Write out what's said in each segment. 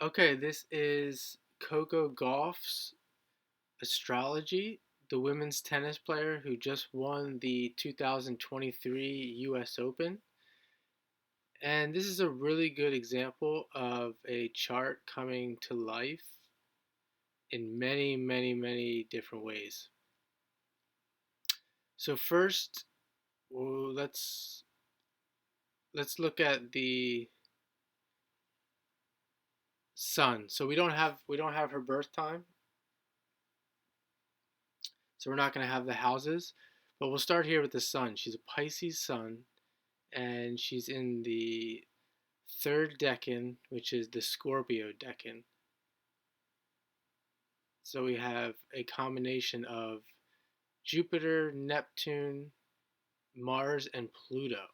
Okay, this is Coco Gauff's Astrology, the women's tennis player who just won the 2023 US Open. And this is a really good example of a chart coming to life in many, many, many different ways. So first, well, let's look at the sun. So we don't have her birth time, so we're not going to have the houses, but we'll start here with the sun. She's a Pisces sun, and she's in the third decan, which is the Scorpio decan. So we have a combination of Jupiter, Neptune, Mars, and Pluto.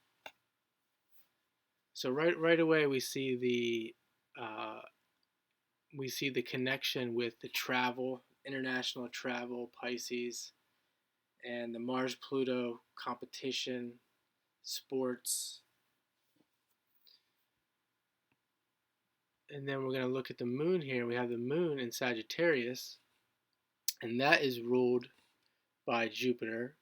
So right away uh, we see the connection with the travel, international travel, Pisces, and the Mars Pluto competition, sports. And then we're going to look at the moon here. We have the moon in Sagittarius, and that is ruled by Jupiter,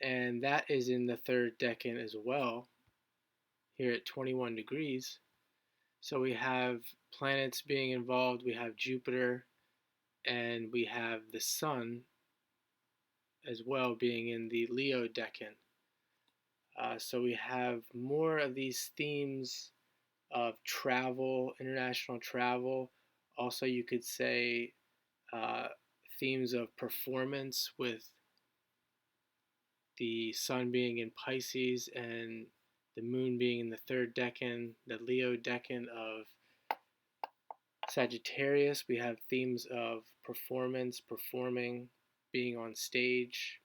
and that is in the third decan as well, here at 21 degrees. So we have planets being involved, we have Jupiter, and we have the Sun as well being in the Leo decan. So we have more of these themes of travel, international travel. Also, you could say uh, themes of performance with the sun being in Pisces and the moon being in the third decan, the Leo decan of Sagittarius. We have themes of performance, performing, being on stage.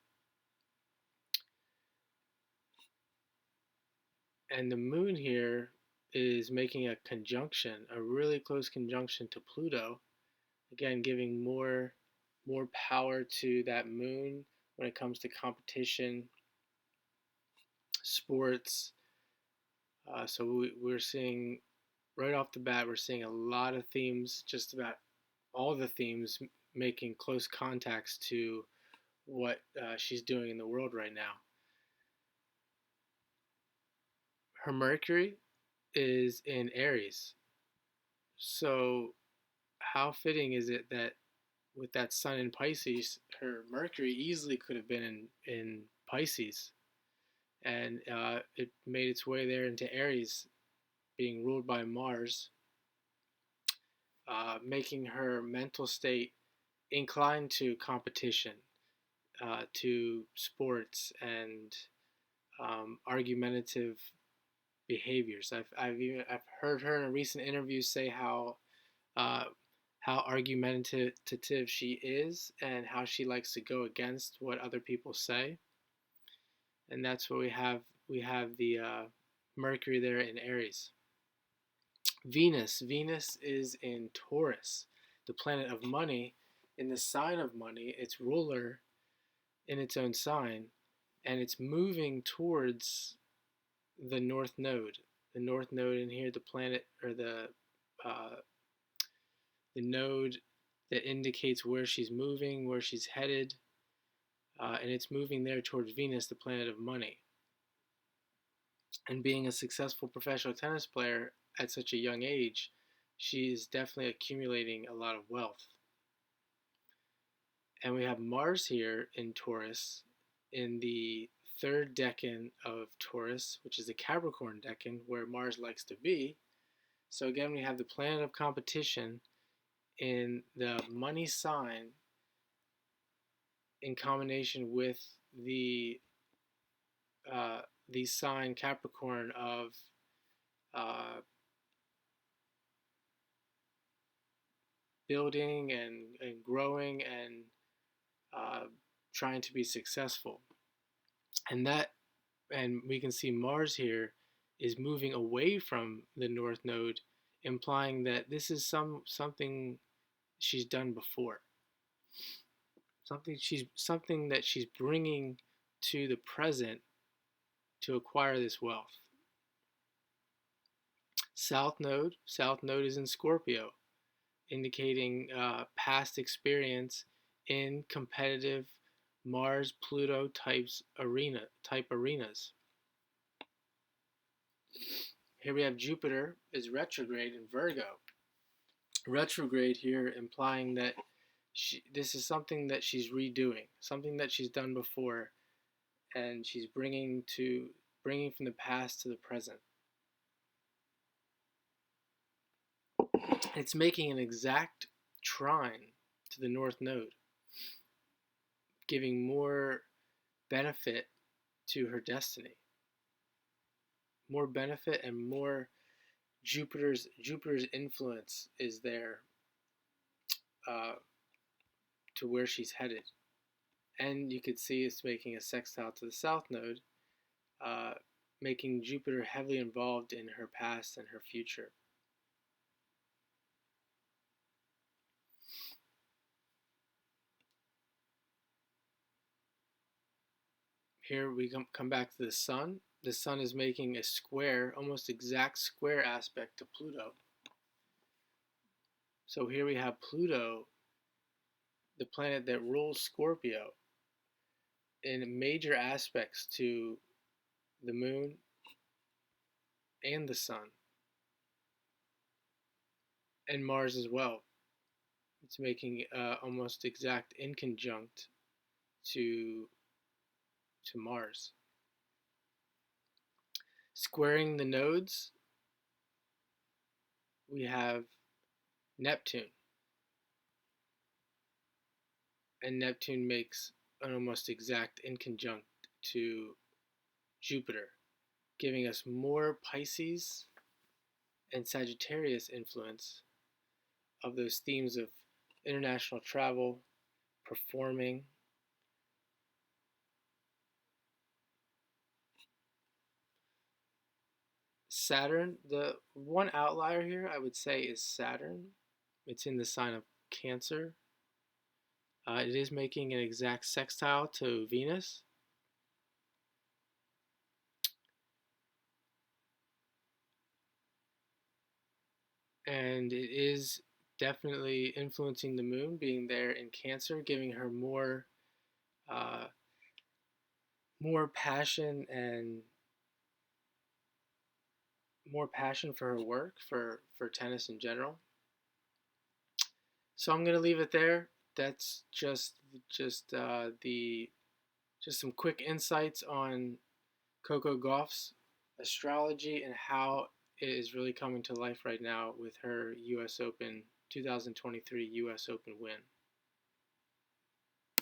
And the moon here is making a conjunction, a really close conjunction to Pluto, again giving more power to that moon when it comes to competition, sports. We're seeing right off the bat, we're seeing a lot of themes, just about all the themes making close contacts to what she's doing in the world right now. Her Mercury is in Aries. So, how fitting is it that with that sun in Pisces, her Mercury easily could have been in Pisces, and it made its way there into Aries, being ruled by Mars, making her mental state inclined to competition, to sports, and argumentative behaviors. I've heard her in a recent interview say uh, how argumentative she is and how she likes to go against what other people say, and that's what we have. We have the Mercury there in Aries. Venus is in Taurus, the planet of money, in the sign of money, its ruler in its own sign, and it's moving towards the North Node. The North Node in here, the planet or uh, the node that indicates where she's moving, where she's headed, and it's moving there towards Venus, the planet of money. And being a successful professional tennis player at such a young age, she's definitely accumulating a lot of wealth. And we have Mars here in Taurus in the third decan of Taurus, which is the Capricorn decan, where Mars likes to be. So again, we have the planet of competition in the money sign in combination with the the sign Capricorn of uh, building and growing and uh, trying to be successful. And that, and we can see Mars here is moving away from the North Node, implying that this is something she's done before, something that she's bringing to the present to acquire this wealth. South Node is in Scorpio, indicating past experience in competitive Mars-Pluto type arenas. Here we have Jupiter is retrograde in Virgo. Retrograde here implying that this is something that she's redoing, something that she's done before, and she's bringing from the past to the present. It's making an exact trine to the North Node, giving more benefit to her destiny. More benefit and more Jupiter's influence is there to where she's headed. And you could see it's making a sextile to the South Node, making Jupiter heavily involved in her past and her future. Here we come back to the Sun. The Sun is making a square, almost exact square aspect to Pluto. So here we have Pluto, the planet that rules Scorpio, in major aspects to the Moon and the Sun, and Mars as well. It's making almost exact inconjunct to Mars. Squaring the nodes, we have Neptune. And Neptune makes an almost exact inconjunct to Jupiter, giving us more Pisces and Sagittarius influence of those themes of international travel, performing. Saturn, the one outlier here I would say is Saturn. It's in the sign of Cancer. It is making an exact sextile to Venus. And it is definitely influencing the Moon, being there in Cancer, giving her more passion and more passion for her work, for tennis in general. So I'm gonna leave it there. That's just some quick insights on Coco Gauff's astrology and how it is really coming to life right now with her U.S. Open 2023 U.S. Open win.